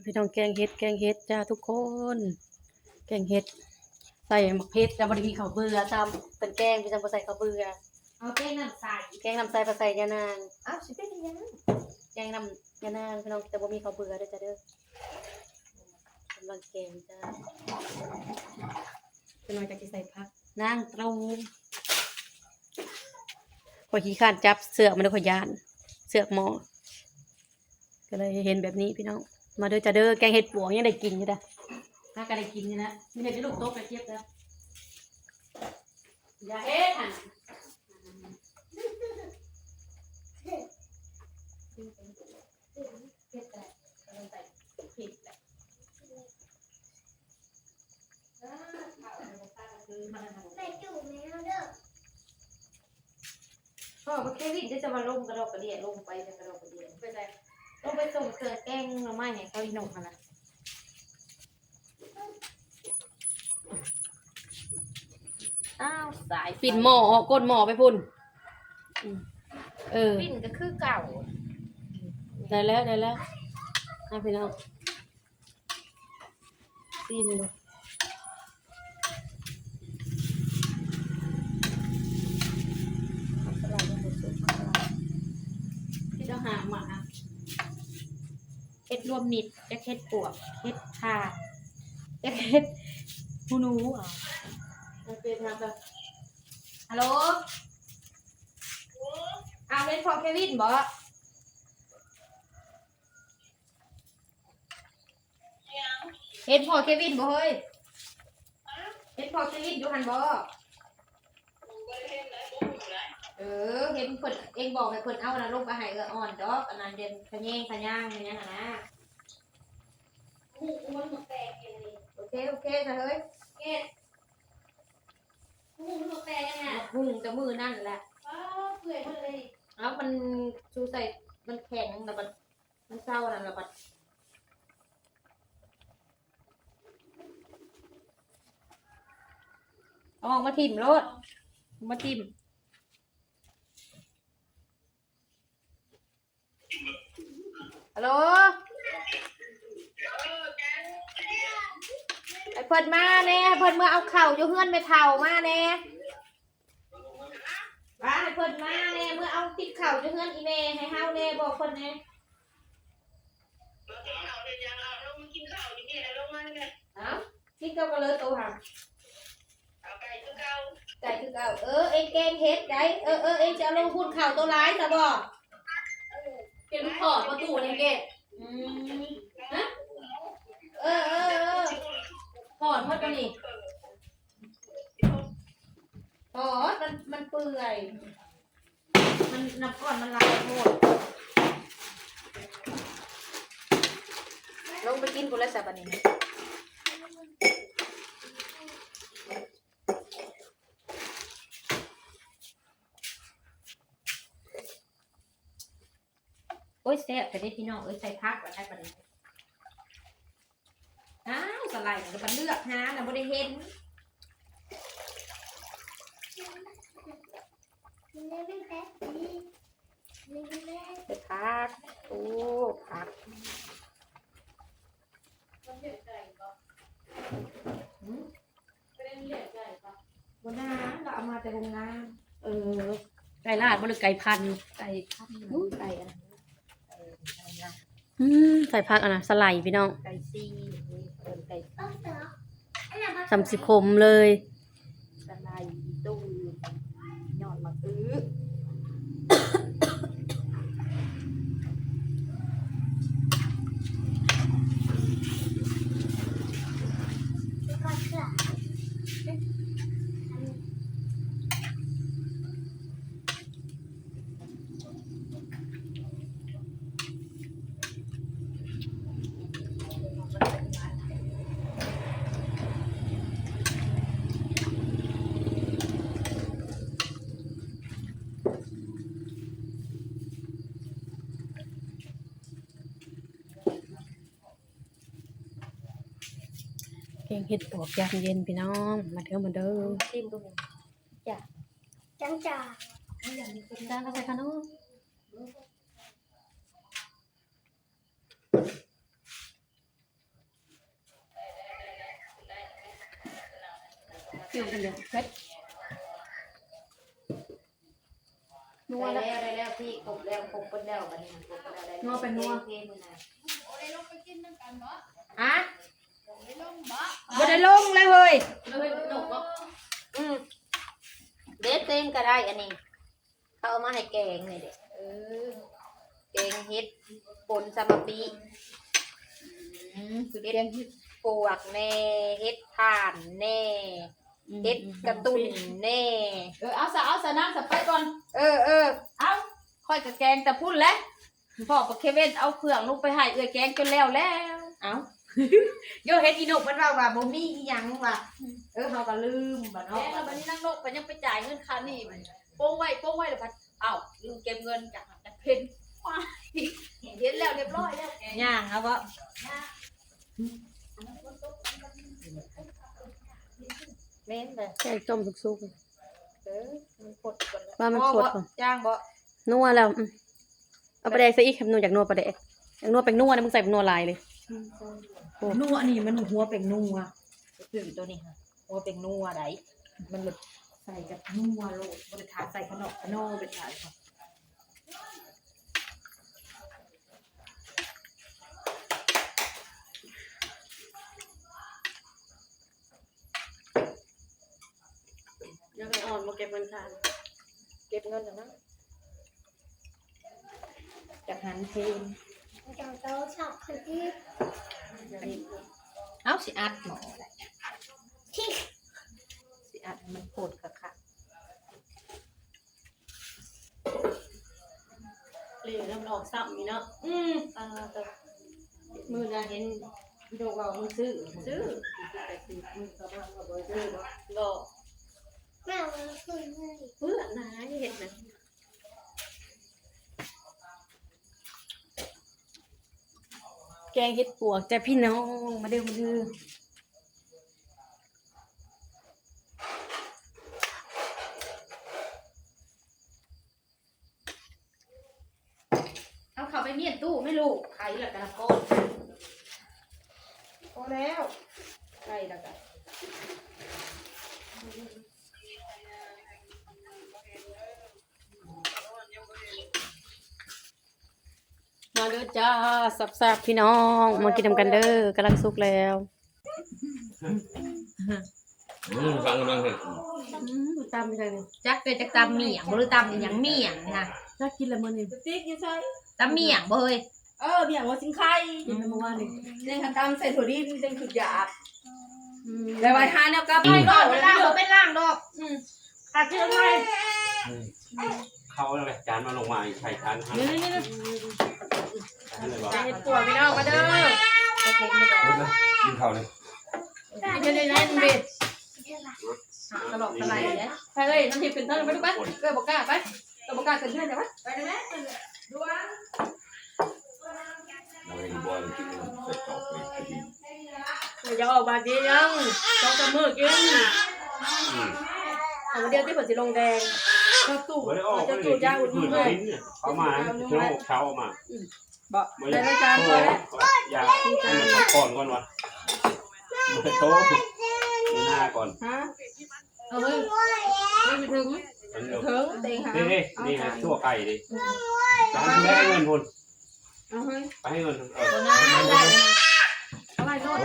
พี่น้องแกงเห็ดจ้าทุกคนแกงเห็ดใส่หมักเห็ดแต่บ่ได้มีข้าวเบื่อซ้ำเป็นแกงพี่จังบ่ใส่ข้าวเบื่อเอาแกงน้ำใสแกงน้ำใส่ปลาใส่ยานางอ้าวสิเป็นยังแกงน้ำยานางพี่น้องแต่บ่มีข้าวเบื่อเด้อจ้าเด้อกำลังแกงจ้าพี่น้องจะสิใส่ผักนางตรูข่อยขี้คร้านจับเสือกมันเด้อข่อยย้านเสือกหม้อก็เลยเห็นแบบนี้พี่น้องมาเด้อจ้าเด้อแกงเห็ดปวกยังได้กินอยู่จ้ะถ้าก็ได้กินอยู่นะมีแต่ลูกโต๊ะกระเจี๊ยบจ้ะอย่าเฮ็ดหั่นพ่อเควินจะมาลงกระดอกกระเดียลงไปจะกระดอกกระเดียไปไหนลงไปส่งเสือแกงหน่อไม้ให้เขาอีหนุ่มค่ะนะอ้าวสายปิ่นหม้อก้นหม้อไปพุ่นปิ่นก็คือเก่าได้แล้วพี่น้องซีมดูที่เราหามาเฮ็ดรวมมิตรจะเฮ็ดปวกเฮ็ดขาดจะเฮ็ดหูหนูเราเป็นทำแบบฮัลโหลเอาเล่นพอเควินบ่เฮ็ดพอเควินบ่เฮ้ยเฮ็ดพอเควินอยู่หันบ่เห็นเพิ่นเองบอกให้เพิ่นเอาน่ะลงไปให้อ่อนดอกอันนั้นเด่นขะแยงขะย่างอย่างนั้นน่ะนะมันแตกเลยโอเคซะเฮ้ยเฮ็ดมันแตกยังไงจะมือนั่นแหละเปื่อยหมดเลยเอามันชูใส่มันแข็งแล้วมันเศร้านั่นแล้วบัดเอาออกมาทิ่มโลดมาทิ่มฮัลโหลไอ้เพิ่นมาแน่เพิ่นเมื่อเอาเข่าอยู่เฮือนไปเท่ามาแน่ว่าไอ้เพิ่นมาแน่เมื่อเอาติดเข่าอยู่เฮือนอีเมให้เฮาแน่บอกเพิ่นแน่กินเก้าก็เลยโตห่าไก่คือเก้าเอ็งแกงเฮ็ดได้เอ็งจะลงทุนเข่าตัวร้ายซะบ่เป็นขอดประตูเนี่ยเกศฮะถอดหมดไปนี่ถอดมันเปื่อยมันน้ำก้อนมันลายหมดลงไปกินกูแล้วสับอันนี้โอ้ยแซ่บแต่ได้พี่น้องใส่ผักไว้ให้ปานนี้อ้าวสไลด์มันเลือกหาน่ะบ่ได้เห็นใส่ผักโอ้ผักบนน้ำเราเอามาแต่โรงงานไก่ลาดบ่หรือไก่พันไก่พันไก่อะไรใส่ผักอ่ะนะสไลด์พี่น้องไก่ซีไก่สำสิคมเลยสไลด์ตู้ยอดมะอื้อแกงเห็ดปวกยามเย็นพี่น้องมาเด้อชิมดูหนึ่งจ้ะจังจ่าจ้าก็ใส่ขนม เกี่ยวกันเดียว นัวแล้วพี่กบแล้วกบคนแล้วบัดนี้กบแล้วได้นัวเป็นนัวเกมมื้อนั้นฮะบ่ได้ลงเลยเฮ้ยเด็ดเต็งก็ได้อันนี้เขาเอามาให้แกงนี่เด็กแกงเฮ็ดปนซามาปิคือเฮ็ดปวกแน่เฮ็ดถ่านแน่เฮ็ดกระตุ้นแน่เอาซะน้ำไปก่อนเอาค่อยกะแกงแต่พูดแล้วพ่อกับเคเว่นเอาเครื่องลงไปให้แกงจนแล้วเอาโยเฮ็ดอีนกมันว่าบ่มีอีหยังว่ะเฮาก็ลืมบ่เนาะแล้วบัดนี้นางนกก็ยังไปจ่ายเงินค่านี่มันโป้งไว้แล้วพัดอ้าวลืมเก็บเงินจากเพิ่นว้าเฮ็ดแล้วเรียบร้อยแล้วย่างเอาบ่เล่นเลย แกงต้มสุกมันกดก่อน ๆว่ามันสดก่อน ย่างบ่ นัวแล้วเอาปลาแดกใส่อีกครับนัวจากนัวปลาแดกจากนัวเป็นนัวนะมึงใส่เป็นนัวลายเลย นัวอันนี้มันหัวเป็นนัวคือตัวนี้ค่ะหัวเป็นนัวได้มันหลุดใส่กับนัวโลดบ่ได้ทาใส่ขนมเป็นทาค่ะยังไงอ่อนมาเก็บเงินค่ะ เก็บเงินนะจากหันเพลง จากโต๊ะช็อปคือที่ เอาสิอัดหมอสิอัดมันโคตรค่ะ เลี้ยงแล้วมันออกซ้ำนี่เนาะ มือนะเห็นดูว่ามึงซื้อแต่ซื้อมึงก็มาว่าบ่ซื้อบ่ ก็ แม่มันคือเงิน เพื่อนนะที่เห็นนะแกงเห็ดปวกจ้ะพี่น้องมาเด้อ เอาเข้าไปเมียนตู้ไม่รู้ใครละกันก้อนพอแล้วใครละกัน มาเด้อจ้าสับๆพี่น้องมากินนำกันเด้อกำลังสุกแล้ว ฟังกำลังเห็น ตามไปเลย จักเป็นจักตำเมี่ยงบ่หรือตำอีหยังเมี่ยงนะ ถ้ากินแล้วมื้อนี้ ติ๊กยังใช่ ตำเมี่ยงบ่เฮ้ย เบี่ยงว่าสิงไข่ กินแล้วเมื่อวานนี่ ในคันตามใส่ถั่วดิบจังสุดหยาบแต่ว่าทานเนี่ยก็ ไม่ ไม่ ก็ ก็ เป็นล่างบ่เป็นล่างดอก ขาดที่ทำไม เขาอะไรจานมาลงมาใส่จานให้ นี่ อะไรวะ เห็ดปวกพี่น้องมาเด้อ กินเขาเลย กินได้ๆเบ็ด ตลอดตลายเลย ไปเลยน้ำทิพย์เป็นเท่านั้นไปดูไปเกลือบอกกล้าไปเกลือบอกกล้าขึ้นเพื่อนจ้ะไป ไปได้ไหมดูว่า เราเห็นบอลกินใส่กรอบไปกิน อย่าออกบาดดียังต้องจะมือกินเอามาเดียวที่ผลสีลงแดงก็ตู้ ไม่ได้ออก จะ เลย ตู้ยาอุ่น พื้น เลย ลิ้นเนี่ยเขามาเช้าเช้ามา บอก ไม่ ใน ได้ รายการก็แล้ว อยากให้มันก่อนวะมันโตหน้าก่อน ฮะเอาเฮ้ยไม่ถึง มันเดี๋ยว ถึงเต็งหา นี่นี่ฮะชั่วไก่ดิจานแม่เงินพุ่น เอาเฮ้ย ไปให้เงิน อะไรโน่น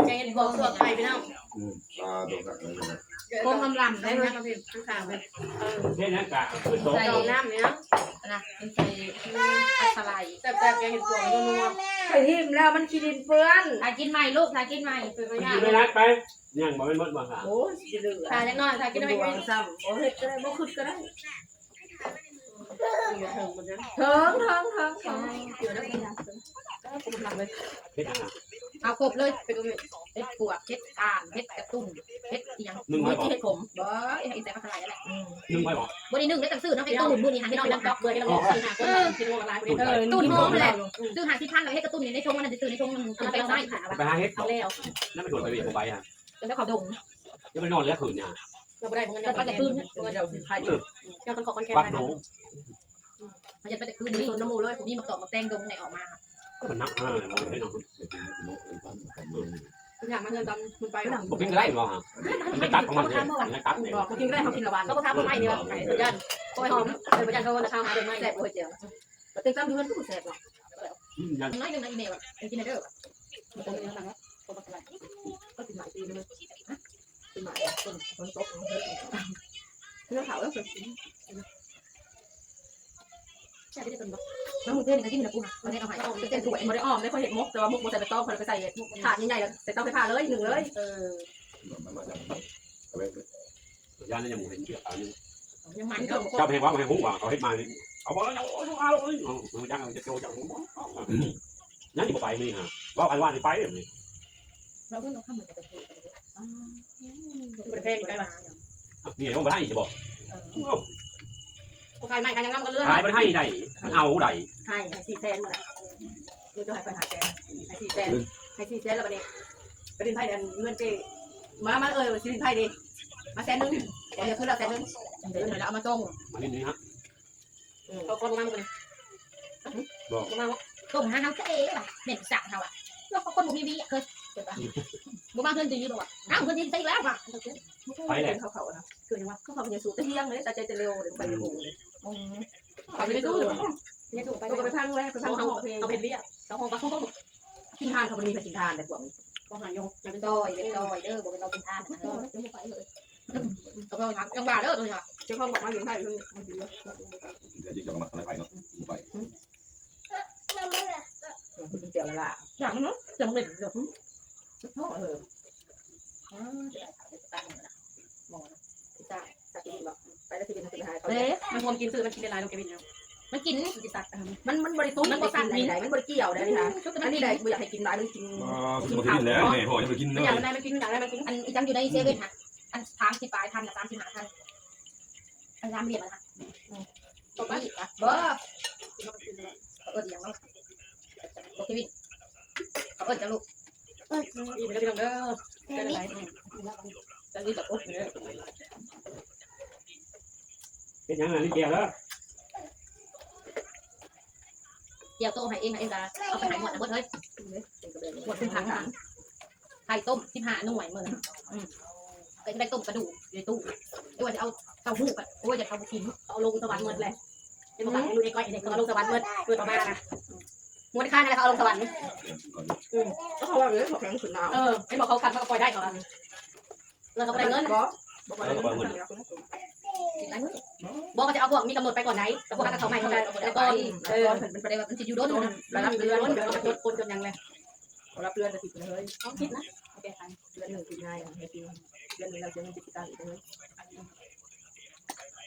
แกงบอกตัวไก่ไปแล้ว ตาตรงกันเลย คมลำได้ไหมครับพี่ข้างๆไป เช่นนั้นกะคือโต ใส่น้ำเนี่ย นะเป็นใส่อัสไล แต่แกงเห็ดปวกนัว ไปทิมแล้วมันขี้ดินเปื้อน ถ่ายกินใหม่ลูกถ่ายกินใหม่ เป็นไป กิ ยาก นไม่รักไปยังบอกไม่หมดมาค่ะ โอ้ยจะเหลือ ทานจังน้อยทานกินได้ไหม ดวงซ้ำโอ้เฮ็ดก็ได้บ่ขึ้นก็ได้ ถึงมันจะ เถิง เกี่ยวได้ไหมนะผมทำเลย เฮ็ดอาหาร เอาครบเลยเฮ็ดปวกเฮ็ดอ่านเฮ็ดกระตุ้นเฮ็ดอีหยังเฮ็ดขมบ่ให้แต่อะไรนั่นแหละ นึ่งไม่บอก บ่ได้นึ่งได้ตั้งซื้อเนาะเฮ็ดตุ้นมื้อนี้หา พี่ ที่ น้ น้ อ อง ง ดั ดั บบ ดอกเลยแล้วก็สี่ห้าคนสี่โลละลายคนเดียว ตุ้นหอมแหละซื้อหาที่พันแล้วเฮ็ดกระตุ้นในชงมันจะซื้อในชงมันไปเอาได้ ไปหาเฮ็ด เอาแล้ว นั่นไปตรวจไปเบียดไปอ่ะ แล้วเขาดง จะไปนอนแล้วคืนเนี่ย เราไม่ได้มันจะไปแต่คืนมันจะสิใครจะคนขอคนแก่ วัดหนู มันจะไปแต่คืนนี้น้ำมูเลยผมนี่มาตอกมาแต่งดงไหนออกมาค่ะ มันนักมากเลยมันให้น้อง อยากมาเงินตอนคุณไปหรอ ผมกินก็ได้หรอฮะมันจะตัดของมันเลยมันจะตัดเลย บอกกินได้เขากินละวัน เขาก็ทำมาใหม่นี่ว่าไก่ตัวยันโอ้ยหอมเลยตัวยันเขาจะข้าวหาเดินไม่ แซ่บโอ้ยเจียวแต่เต็มจำดูมันก็แซ่บหรอก ยัง ไม่เป็นไรอีเมลกินได้เด้อ มันเป็นยังไงนะก็เป็นหลายปีเลยเป็นหลายคนโต๊ะเรื่องเขาแล้วเป็น ใช่ได้เป็นแบบ แล้วมึงเต้นกันที่มีนะกูมันได้เอาหายเต้นสวยมันได้อ้อมได้คนเห็นมุกแต่ว่ามุกมันใส่ไปต้อมคนไปใส่ถาดใหญ่ๆแล้วใส่ต้อมไปผ่าเลยหนึ่งเลย ย่านนี่ยังหมูเห็นเกี่ยวกับนี่ ยังมันก็ เจ้าเพลงว่าเพลงหุ้งว่าเขาให้มาเอาบอกแล้วเอาเลยมันย่างจะโจจังนั่นอยู่ไปมีฮะว่าอันว่าไปเลย เราก็เราข้ามเหมือนกันเป็นเพลงได้ป่ะ นี่ต้องไปให้จะบอก กูขายใหม่ขายยังงั้นก็เลื่อน ขายไปให้ได้เอาได้ ให้4 แสนหมดดูจะให้ไปหาแสนให้4 แสนให้4 แสนแล้วประเด็นประเด็นไทยเงินเจมาสินไทยดิมา100,000เดี๋ยวขึ้นแล้ว100,000เดี๋ยวเราเอามาส่ง มานี่ฮะ เขาคนมาคนนี้ บอก มาต้มหาเขาเอ๊ะเด็กสั่งเขาอ่ะแล้วเขาคนบุมีบีเคยบุมาเพื่อนดีบอกว่าอ้าวเพื่อนดีใช่แล้วป่ะ ไปเลยเขานะคือยังว่าเขาเป็นสูตรเที่ยงเลยแต่ใจจะเร็วเดี๋ยวไปเร็วเขาไม่ได้ดูเนี่ยถูกไปก็ไปพังเลยไปพังเขาเพลง เอาเป็นเบี้ยแล้วของเขาต้อง กินทานเขาไม่มีใครกินทานแต่พวก ต้องหายง เป็นดอยเป็นดอยเด้อบอกเป็นเราเป็นทาน เขาเอายังบาเด้อตัวนี้ เจ้าของบอกว่าอยู่ไทยคือมันดีแล้ว เดี๋ยวจะมาทำอะไรไปเนาะไป เดี๋ยวละอย่างนั้นเนาะจังเลยเดี๋ยวจ้าสักทีบอกไปแล้วทีเดียวจะหาย เอ๊ะมันควรกินซื้อมันกินได้หลายเราเก็บไปแล้วมันกินกินสัตว์ มันบริสุทธิ์มันบริสุทธิ์ไหนมันบริเกี่ยวได้ค่ะอันนี้ได้ไม่อยากให้กินหลายมันกิน กินกินแล้วแม่พ่อจะไปกิน มัน เนาะ อย่างไรมันกินอย่างไรมันกิน อันจังอยู่ในเซเว่นค่ะอัน30 ปลายทันกับ35 ทันอัน3 เหรียญนะคะตบอีกอ่ะบ่อย่างว่าโอเควินเขาจะลูก อีกแล้วพี่น้องเด้อได้หลายจะรีบแบบโอ๊ยเนี่ย เป็นยังไงนี่เกี่ยวแล้ว เดี๋ยวโตให้เองจะเอาไปให้หมดนะหมดเลยหมดเป็นพันไข่ต้ม15 หน่วยมื้อเป็นได้ต้มกระดูกในตู้ไม่ว่าจะเอาเต้าหู้กันไม่ว่าจะเอากิน เอาลงสวรรค์หมดเลยเป็นบอกให้ดูเด็กก้อยเด็กเขาลงสวรรค์หมดเกิดออกมานะมดค่าอะไรเขาเอาลงสวรรค์ ก็เขาว่าเลยเขาแข็งสุดหนาว ไอ้บอกเขาคันเขาปล่อยได้เขาแล้วเขาได้เงิน บอกว่าเงิน บอกเขาจะเอาพวกมีกำหนดไปก่อนไหนแต่พวกเขาใหม่เขาได้แล้วก็ เป็นประเด็นว่ามันจะอยู่โดน ระดับเดือนเดี๋ยวจะคนจนยังเลย รับเรือนจะติดเลย ต้องคิดนะโอเคค่ะ เรือนหนึ่งติดง่ายให้กินเรือนหนึ่งเราจะไม่ติดการอีกเลย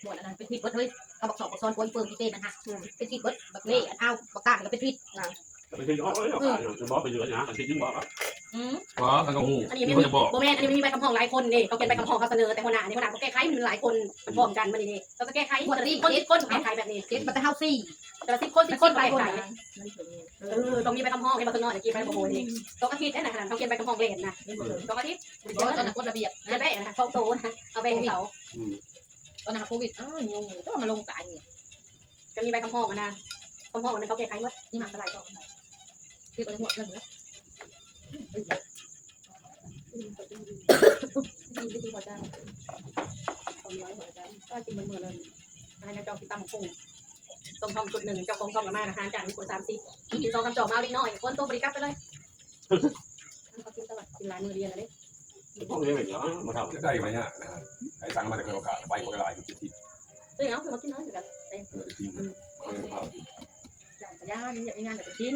หมดแล้วนะเป็นผิดเบิดเฮ้ยเขาบอกสอบบอกซ้อนโวยเฟิร์มที่เต้มันฮะเป็นผิดเบิดบักเล่เอาบักกาก็เป็นผิด ไปถึงอ๋อบอกไปเยอะนะไปถึงบอก อ๋อทางกหู อันนี้ไม่มีโบแมนอันนี้ไม่มีใบคำพ้องหลายคนนี่เขาเขียนใบคำพ้องเขาเสนอแต่คนหน้านี่คนหน้าเขาแก้ไขมันหลายคนมันพร้อมกันมันนี่เราจะแก้ไขคนคนแก้ไขแบบนี้ เจ็ดมันจะเท่าซี่ แต่ละ10 คนไปคนไหนต้องมีใบคำพ้องให้มาข้างนอกจะกินไปโบโบนี่ต้องอาทิตย์นั่นนะต้องเขียนใบคำพ้องเล่นนะต้องอาทิตย์ ตอนนั้นกฎระเบียบ จะได้นะเขาโตนะเอาไปให้เขา ตอนนั้นโควิดงงก็มาลงตายเนี่ย จะมีใบคำพ้องนะคำพ้องนั้นเขาแก้ไขหมด นี่มาอะไรต่อที่ตัวหมดเรื่องนี้ ดีพอใจเขาเลี้ยงหัวใจก็กินเหมือนเลยอะไรนะจองกินตำกุ้งต้มทองชุด1เจ้าของช่องละมาอาหารจานคน30กิน2 3 จอกมาเล็กน้อยคนโตบริกรรมไปเลยเขากินตลอดกินหลายมื้อเรียนอะไร พวกนี้เป็นเหรอมาทำ จะได้ไหมเนี่ยไอ้สั่งมาจากโอกาสไปคนละลายกินที่ เอ้ยเอาคือมากินน้อยเหมือนกัน จริง ย่านอยากมีงานแบบกิน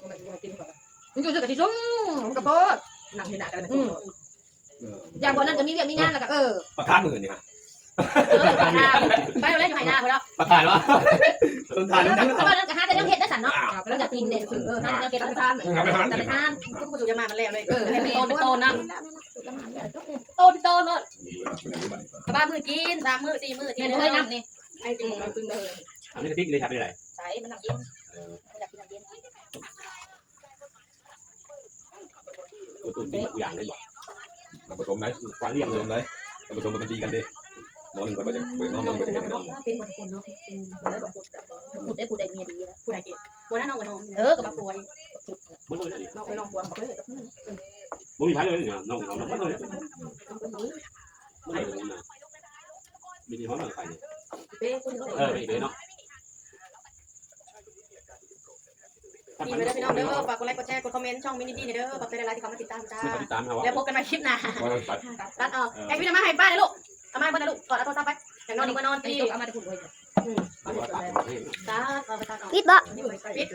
มันจะกินก่อน มันอยู่กับที่ซุ้มกระโปง หนังเห็นหนักกัน อย่างวันนั้นก็มีเรื่องมีงานแล้วก็ ประธานมือนี่ฮะ ไปเราเล่นอยู่ไหนหน้าเรา ประธานวะต้นทานนั่น เพราะว่านั้นก็หาแต่เรื่องเห็ดได้สันเนาะเราจะกินเนี่ยหาแต่เรื่องเห็ดได้สัน แต่ไปทานก็ประตูจะมามันแล้วเลยเป็นโตนะโตเนาะบ้านมือกิน3 มื้อ 4 มื้อ เนี่ ที่ ย เล เลย ยน้ำนี่ ไอ้จริงมันตึงเลย อันนี้ติ๊กเลยครับนี่ไร ใส่มันน้ำเย็นอยากกินน้ำเย็น ตัวดีอย่างเลยบอก เราผสมไหน ควาเรีย ผ ง ส เลย มไหนเราผสมมันดีกันดินอนหนึ่งก็ไปจะไปนอนไปจะนอน เป็นบางคนเนาะพูดได้พูดได้เมียดีแล้ว ผู้ใดกินวันนั้นน้องวันน้อง กับป่วย มันเลย เราไปลองบวมเขาเลย เ บ่มีไผเลยเนี่ยน้องเลยไม่เลยนะมีที่ห้องหลังไฟ เป้คุณ ไม่เลยเนาะ ดีไปเด้อพี่น้องเด้อฝากกดไลค์กดแชร์กดคอมเมนต์ช่องมินิดี้เด้อขอบใจหลายๆที่เข้ามาติดตามจ้า ติดตามนะว่า แล้วพบกันใหม่คลิปหน้า ตัด ตัดออกไอ้พี่น้ำมาให้ป้าเลยลูกเอามาเบิ้ลนะลูกกอดเอาโทรศัพท์ไปอย่างนอนอีกมานอนตี เอามาจะพูดเลย ตัด ตาเอาไปตัดออก ปิดบ่ ปิด